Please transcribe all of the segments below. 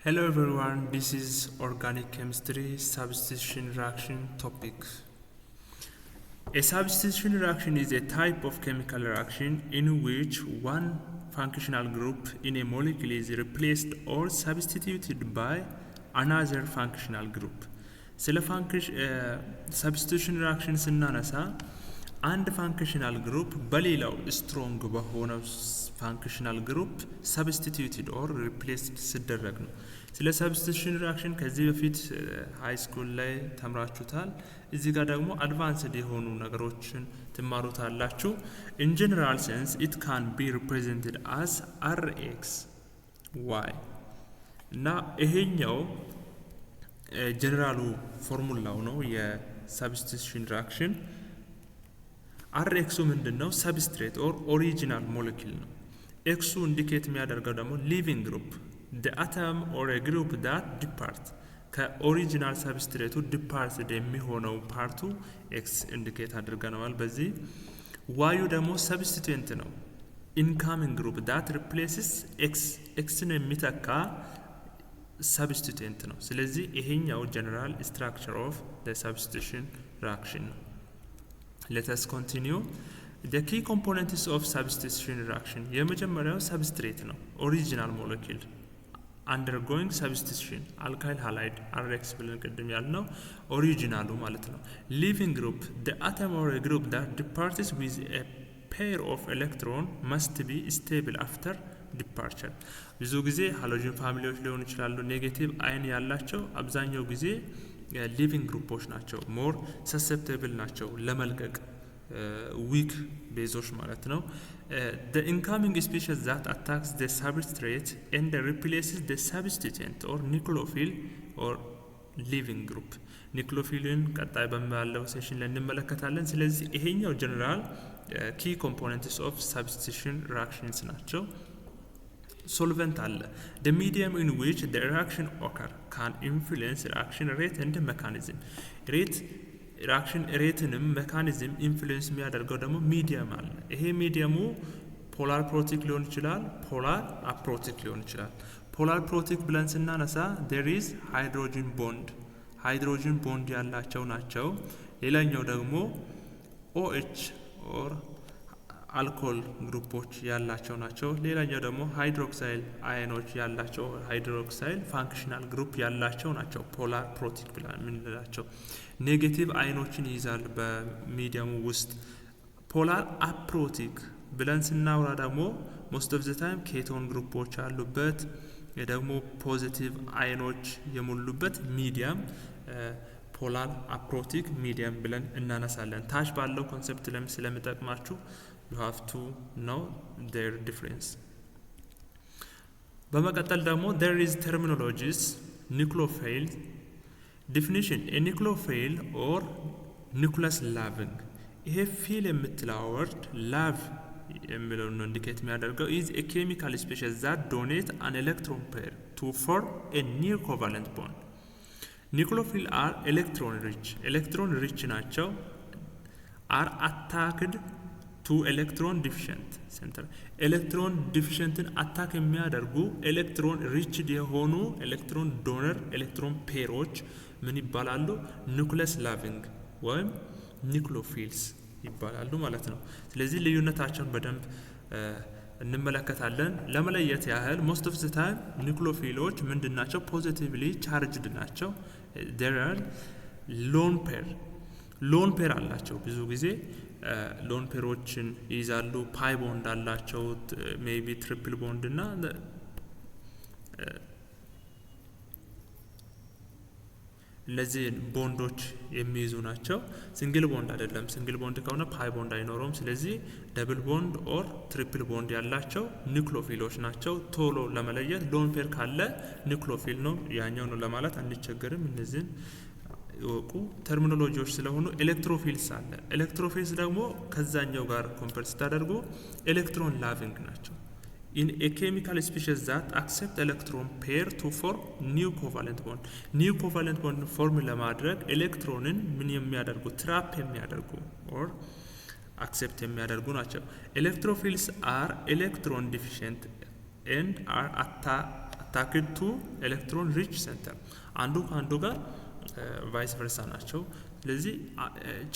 Hello everyone, this is organic chemistry substitution reaction topic. A substitution reaction is a type of chemical reaction in which one functional group in a molecule is replaced or substituted by another functional group. ስለ substitution reaction ስናነሳ አንድ functional group በሌላው strong በሆነው functional group substituted or replaced ሲደረግ ነው። ስለ substitution reaction ከዚህ በፊት high school ላይ ተምራችሁታል። እዚህ ጋር ደግሞ advanced የሆኑ ነገሮችን ትማሩታላችሁ። In general sense it can be represented as RxY እና ይሄኛው ጀነራሉ ፎርሙላው ነው የሰብስቲቱሽን ሪአክሽን። አርኤክሱ ምንድነው? ሰብስትሬት ኦር ኦሪጂናል ሞለኪል ነው። ኤክሱ ኢንዲኬት የሚያደርገው ደግሞ ሊቪንግ ግሩፕ the atom or a group that depart ከኦሪጂናል ሰብስትሬቱ ዲፓርትድ የሚሆነው ፓርቱ ኤክስ ኢንዲኬት አድርገናል። በዚህ ዋዩ ደግሞ ሰብስቲቱንት ነው። ኢንካሚንግ ግሩፕ that replaces ኤክስን የሚተካ substituent ነው። ስለዚህ ይሄኛው general structure of the substitution reaction ነው። Let us continue. The key components of substitution reaction የመጀመሪያው substrate ነው። original molecule undergoing substitution alkyl halide RX ብለን ቅድም ያልነው ኦሪጂናሉ ማለት ነው። Leaving group the atom or a group that departs with a pair of electron must be stable after ዲፓርቸር። ብዙ ጊዜ ሃሎጂን ፋሚሊዎች ሊሆኑ ይችላሉ። ኔጌቲቭ አይን ያላቸው አብዛኛው ጊዜ ሊቪንግ ግሩፖች ናቸው። ሞር ሰሰፕቴብል ናቸው ለመልቀቅ ዊክ ቤዞች ማለት ነው። the incoming species that attacks the substrate and replaces the substituent or nucleophile or living group ኒክሎፊልን ቀጣይ በሚባለው ሴሽን ላይ እንመለከታለን። ስለዚህ ይሄኛው ጀነራል ኪ ኮምፖነንትስ ኦፍ ሰብስቲቱሽን ሪአክሽንስ ናቸው። solvent አለ the medium in which the reaction occur can influence reaction rate and mechanism reaction rateንም mechanism influence የሚያደርገው ደግሞ ሚዲየም አለ። ይሄ ሚዲየሙ ፖላር ፕሮቲክ ሊሆን ይችላል፣ ፖላር አፕሮቲክ ሊሆን ይችላል። ፖላር ፕሮቲክ ብለን ስናነሳ there is ሃይድሮጅን ቦንድ ያላቸው ናቸው። ሌላኛው ደግሞ OH or አልኮል ግሩፖች ያላቸው ናቸው። ሌላኛው ደግሞ ሃይድሮክሳይል አዮኖች ያላቸው ሃይድሮክሳይል ፋንክሽናል ግሩፕ ያላቸው ናቸው። ፖላር ፕሮቲክ ብለን የምንላቸው ኔጌቲቭ አዮኖችን ይይዛል በሚዲየሙ ውስጥ። ፖላር አፕሮቲክ ብለን ስናወራ ደግሞ ሞስት ኦፍ ዘ ታይም ኬቶን ግሩፖች ያሉበት ደግሞ ፖዚቲቭ አዮኖች የሞሉበት ሚዲየም ፖላር አፕሮቲክ ሚዲየም ብለን እናነሳለን። ታች ባለው ኮንሰፕት ስለሚጠቅማችሁ you have to know their difference. በመቀጠል ደግሞ there is terminologies nucleophile definition a nucleophile or nucleus loving ይሄ ፊል የምትለው ወርድ love የሚለው ነው ኢንዲኬት የሚያደርገው is a chemical species that donate an electron pair to form a new covalent bond. nucleophile are electron rich ናቸው are attacked to electron deficient center ኤሌክትሮን ዲፊሽንትን አታክ የሚያደርጉ ኤሌክትሮን ሪችድ የሆኑ ኤሌክትሮን ዶነር ኤሌክትሮን ፔሮች ምን ይባላሉ? ኒውክለስ ላቪንግ ወይም ኒክሎፊልስ ይባላሉ ማለት ነው። ስለዚህ ልዩነታቸውን በደንብ እንመለከታለን። ለመለየት ያህል ሞስት ኦፍ ዘ ታይም ኒክሎፊሎች ምንድናቸው? ፖዚቲቭሊ ቻርጅድ ናቸው። there are ሎን ፔር አላቸው። ብዙ ጊዜ ሎን ፔሮችን ይይዛሉ። ፓይ ቦንድ አላቸው። ሜቢ ትሪፕል ቦንድ እና እነዚህ ቦንዶች የሚይዙ ናቸው። ሲንግል ቦንድ አይደለም። ሲንግል ቦንድ ከሆነ ፓይ ቦንድ አይኖረውም። ስለዚህ ደብል ቦንድ ኦር ትሪፕል ቦንድ ያላቸው ኒክሎፊሎች ናቸው። ቶሎ ለመለየት ሎን ፔር ካለ ኒክሎፊል ነው ያኛው ነው ለማለት አንቸገርም። እነዚህን ይወቁ። ተርሚኖሎጂዎች ስለሆኑ ኤሌክትሮፊልስ አለ። ኤሌክትሮፊልስ ደግሞ ከዛኛው ጋር ኮምፔር ስታደርጉ ኤሌክትሮን ላቪንግ ናቸው። in a chemical species that accept electron pair to form new covalent bond form ለማድረግ ኤሌክትሮንን ምን የሚያደርጉ ትራፕ የሚያደርጉ or accept የሚያደርጉ ናቸው። electrophiles are electron deficient and are አታክድ ቱ ኤሌክትሮን ሪች ሴንተር አንዱ ከአንዱ ጋር ቫይስ ቨርሳ ናቸው። ስለዚህ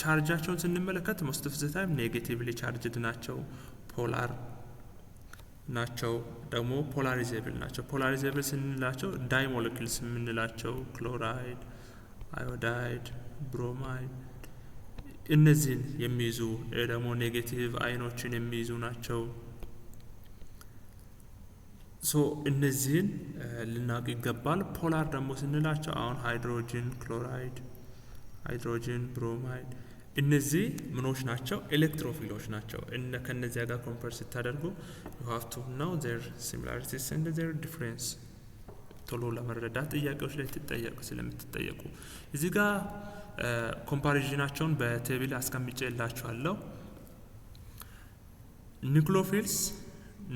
ቻርጃቸውን ስንመለከት ሞስት ኦፍ ዘ ታይም ኔጌቲቭሊ ቻርጅድ ናቸው፣ ፖላር ናቸው፣ ደግሞ ፖላሪዜብል ናቸው። ፖላሪዜብል ስንላቸው ዳይ ሞለኪልስ የምንላቸው ክሎራይድ፣ አዮዳይድ፣ ብሮማይድ እነዚህን የሚይዙ ደግሞ ኔጌቲቭ አይኖችን የሚይዙ ናቸው። ሶ እነዚህን ልናውቅ ይገባል። ፖላር ደግሞ ስንላቸው አሁን ሃይድሮጅን ክሎራይድ፣ ሃይድሮጅን ብሮማይድ እነዚህ ምኖች ናቸው? ኤሌክትሮፊሎች ናቸው። ከነዚያ ጋር ኮምፔር ስታደርጉ you have to know their similarities and their difference ቶሎ ለመረዳት ጥያቄዎች ላይ ስለምትጠየቁ እዚህ ጋር ኮምፓሪዥናቸውን በቴብል አስቀምጬላችኋለሁ። ኒክሎፊልስ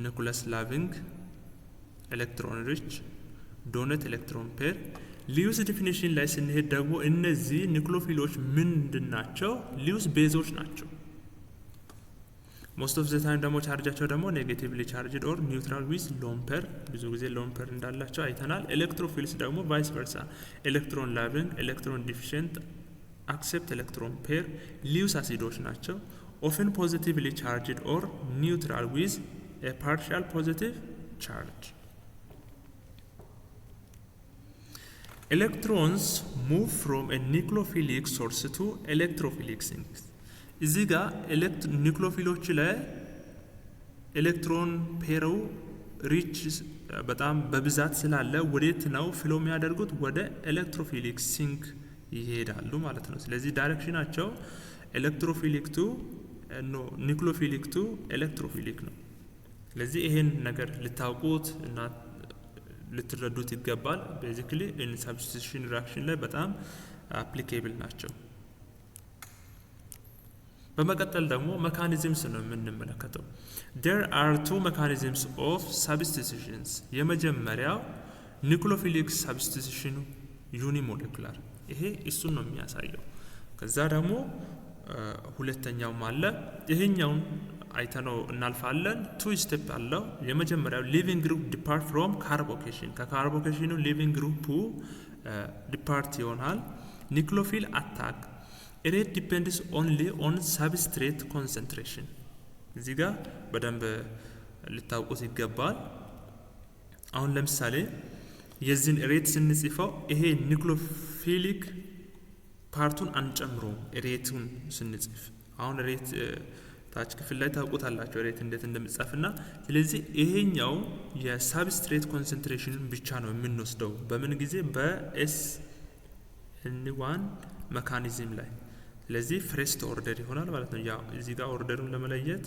ኒኩለስ ላቪንግ ኤሌክትሮን ሪች ዶነት ኤሌክትሮን ፔር ሊዩስ ዲፊኒሽን ላይ ስንሄድ ደግሞ እነዚህ ኒክሎፊሎች ምንድናቸው? ሊዩስ ቤዞች ናቸው። ሞስት ኦፍ ዘ ታይም ደግሞ ቻርጃቸው ደግሞ ኔጌቲቭሊ ቻርጅድ ኦር ኒውትራል ዊዝ ሎን ፔር ብዙ ጊዜ ሎን ፔር እንዳላቸው አይተናል። ኤሌክትሮፊልስ ደግሞ ቫይስ ቨርሳ ኤሌክትሮን ላቪንግ ኤሌክትሮን ዲፊሽንት አክሴፕት ኤሌክትሮን ፔር ሊዩስ አሲዶች ናቸው። ኦፍን ፖዚቲቭሊ ቻርጅድ ኦር ኒውትራል ዊዝ ኤ ፓርሻል ፖዚቲቭ ቻርጅ። Electrons move from a nucleophilic source to electrophilic sink. እዚህ ጋር ኒክሎፊሎች ላይ ኤሌክትሮን ፔሩ ሪች በጣም በብዛት ስላለ ወዴት ነው ፍሎ የሚያደርጉት? ወደ ኤሌክትሮፊሊክ ሲንክ ይሄዳሉ ማለት ነው። ስለዚህ ዳይሬክሽናቸው ኤሌክትሮፊሊክ ቱ ኒክሎፊሊክ ቱ ኤሌክትሮፊሊክ ነው። ስለዚህ ይሄን ነገር ልታውቁት እና ልትረዱት ይገባል። ቤዚክሊ ኢን ሰብስቲቱሽን ሪአክሽን ላይ በጣም አፕሊኬብል ናቸው። በመቀጠል ደግሞ ሜካኒዝምስ ነው የምንመለከተው። there are two mechanisms of substitutions። የመጀመሪያው ኒክሎፊሊክ ሰብስቲቱሽን ዩኒሞሌኩላር ይሄ እሱን ነው የሚያሳየው። ከዛ ደግሞ ሁለተኛውም አለ። ይሄኛውን አይተነው እናልፋለን። ቱ ስቴፕ አለው። የመጀመሪያው ሊቪንግ ግሩፕ ዲፓርት ፍሮም ካርቦኬሽን ከካርቦኬሽኑ ሊቪንግ ግሩፑ ዲፓርት ይሆናል። ኒክሎፊል አታክ ኢት ዲፔንድስ ኦንሊ ኦን ሰብስትሬት ኮንሰንትሬሽን። እዚህ ጋር በደንብ ልታውቁት ይገባል። አሁን ለምሳሌ የዚህን ሬት ስንጽፈው ይሄ ኒክሎፊሊክ ፓርቱን አንጨምሮ ሬቱን ስንጽፍ አሁን ሬት ታች ክፍል ላይ ታውቁታላችሁ ሬት እንዴት እንደምጻፍና ስለዚህ ይሄኛው የሳብስትሬት ኮንሰንትሬሽንን ብቻ ነው የምንወስደው በምን ጊዜ በSN1 ሜካኒዝም ላይ። ስለዚህ ፍሬስት ኦርደር ይሆናል ማለት ነው። ያው እዚህ ጋር ኦርደሩን ለመለየት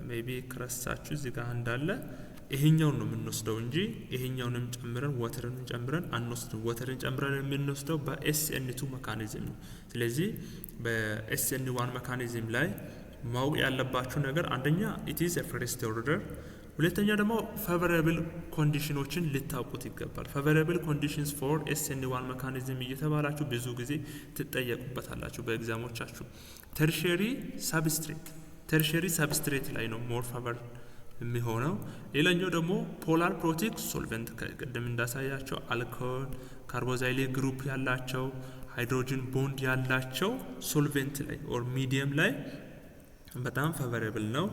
ሜቢ ክረሳችሁ እዚህ ጋር እንዳለ ይሄኛውን ነው የምንወስደው እንጂ ይሄኛውንም ጨምረን ወተርን ጨምረን አንወስደው። ወተርን ጨምረን የምንወስደው በSN2 ሜካኒዝም ነው። ስለዚህ በSN1 ሜካኒዝም ላይ ማወቅ ያለባችሁ ነገር አንደኛ it is a first order፣ ሁለተኛ ደግሞ favorable ኮንዲሽኖችን ልታውቁት ይገባል። favorable conditions for SN1 mechanism እየተባላችሁ ብዙ ጊዜ ትጠየቁበታላችሁ በኤግዛሞቻችሁ። tertiary substrate ላይ ነው more favor የሚሆነው። ሌላኛው ደግሞ ፖላር ፕሮቲክ ሶልቨንት ከቀደም እንዳሳያቸው አልኮል ካርቦዛይሌት ግሩፕ ያላቸው ሃይድሮጅን ቦንድ ያላቸው ሶልቨንት ላይ ኦር ሚዲየም ላይ በጣም ፌቨራብል ነው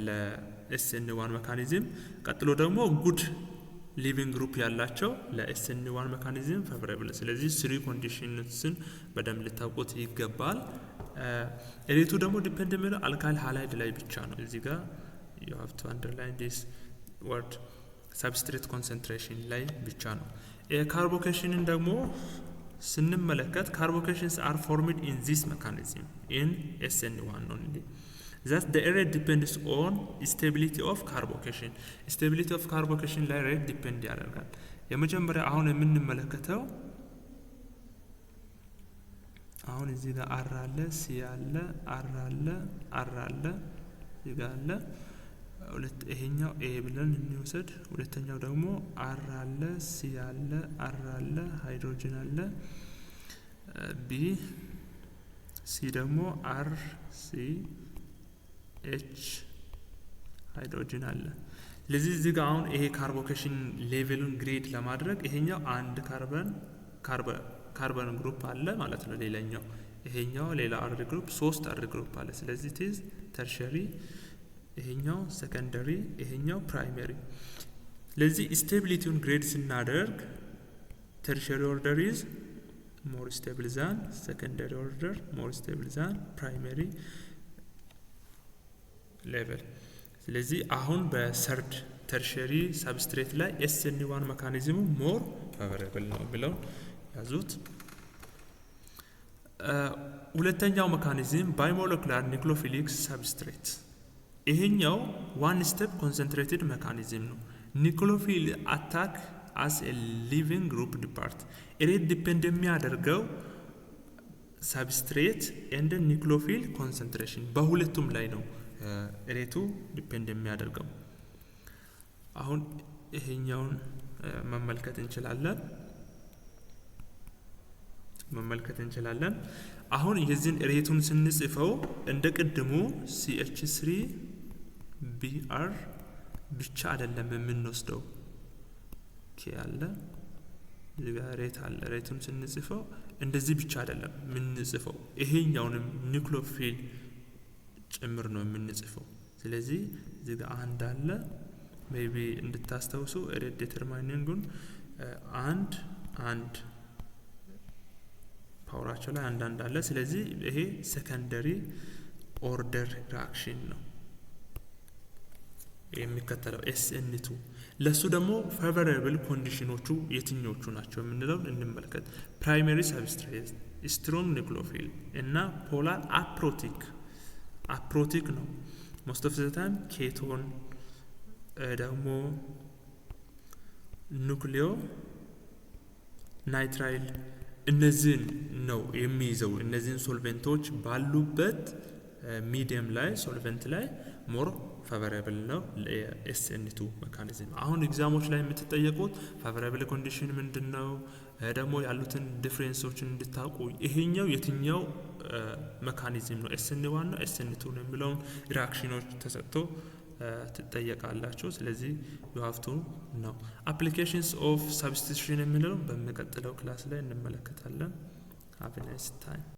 ለSN1 ሜካኒዝም። ቀጥሎ ደግሞ ጉድ ሊቪንግ ግሩፕ ያላቸው ለSN1 ሜካኒዝም ፌቨራብል። ስለዚህ ስሪ ኮንዲሽንስን በደንብ ልታውቁት ይገባል። ሬቱ ደግሞ ዲፔንድ የሚለው አልካይል ሃላይድ ላይ ብቻ ነው። እዚህ ጋር you have to underline this word substrate concentration ላይ ብቻ ነው። ካርቦኬሽንን ደግሞ ስንመለከት carbocations are formed in this mechanism in SN1 only. Thus the rate depends on stability of carbocation. Stability of carbocation ላይ rate depend ያደርጋል። የመጀመሪያ አሁን የምንመለከተው አሁን እዚህ ጋር R አለ፣ C አለ፣ R አለ፣ R አለ፣ እዚህ ጋር አለ። ይሄኛው A ብለን እንውሰድ። ሁለተኛው ደግሞ R አለ፣ C አለ፣ R አለ፣ ሃይድሮጅን አለ፣ B C ደግሞ R C H ሃይድሮጅን አለ። ስለዚህ እዚህ ጋር አሁን ይሄ ካርቦኬሽን ሌቭሉን ግሬድ ለማድረግ ይሄኛው አንድ ካርበን ግሩፕ አለ ማለት ነው። ሌላኛው ይሄኛው ሌላ አር ግሩፕ 3 አር ግሩፕ አለ። ስለዚህ ቲዝ ተርሸሪ፣ ይሄኛው ሰከንደሪ፣ ይሄኛው ፕራይመሪ። ስለዚህ ስቴቢሊቲውን ግሬድ ስናደርግ ተርሸሪ ኦርደር ኢዝ ሞር ስቴብል ዛን ሰከንደሪ ኦርደር ሞር ስቴብል ዛን ፕራይመሪ ሌቨል። ስለዚህ አሁን በሰርድ ተርሸሪ ሰብስትሬት ላይ SN1 ሜካኒዝሙ ሞር ፋቨራብል ነው ብለው ያዙት። ሁለተኛው ሜካኒዝም ባይሞለኩላር ኒክሎፊሊክ ሰብስትሬት። ይሄኛው ዋን ስቴፕ ኮንሰንትሬትድ ሜካኒዝም ነው። ኒክሎፊል አታክ አስ ኤ ሊቪንግ ግሩፕ ዲፓርት ሬት ዲፔንድ የሚያደርገው ሰብስትሬት ኤንድ ኒክሎፊል ኮንሰንትሬሽን በሁለቱም ላይ ነው ሬቱ ዲፔንድ የሚያደርገው። አሁን ይሄኛውን መመልከት እንችላለን። አሁን የዚህን ሬቱን ስንጽፈው እንደ ቅድሙ CH3Br ብቻ አይደለም የምንወስደው። ኬ አለ እዚህ ጋር ሬት አለ። ሬቱን ስንጽፈው እንደዚህ ብቻ አይደለም የምንጽፈው፣ ይሄኛውንም ኒክሎፊል ጭምር ነው የምንጽፈው። ስለዚህ እዚህ ጋር አንድ አለ ሜቢ እንድታስተውሱ ሬት ዲተርማይኒንጉን አንድ ፓወራቸው ላይ አንድ አለ። ስለዚህ ይሄ ሰከንደሪ ኦርደር ሪአክሽን ነው የሚከተለው SN2። ለሱ ደግሞ ፌቨራብል ኮንዲሽኖቹ የትኞቹ ናቸው የምንለው እንመልከት። ፕራይመሪ ሰብስትሬት፣ ስትሮንግ ኒክሎፊል እና ፖላር አፕሮቲክ ነው። ሞስት ኦፍ ዘ ታይም ኬቶን ደግሞ ኑክሊዮ ናይትራይል እነዚህን ነው የሚይዘው። እነዚህን ሶልቬንቶች ባሉበት ሚዲየም ላይ ሶልቬንት ላይ ሞር ፋቨራብል ነው ለSN2 ሜካኒዝም። አሁን ኤግዛሞች ላይ የምትጠየቁት ፋቨራብል ኮንዲሽን ምንድነው፣ ደግሞ ያሉትን ዲፍረንሶችን እንድታውቁ ይሄኛው የትኛው ሜካኒዝም ነው SN1 ነው SN2 ነው የሚለውን ሪአክሽኖች ተሰጥቶ ትጠየቃላችሁ። ስለዚህ you have to know applications of substitution የሚለው በሚቀጥለው ክላስ ላይ እንመለከታለን። have a nice time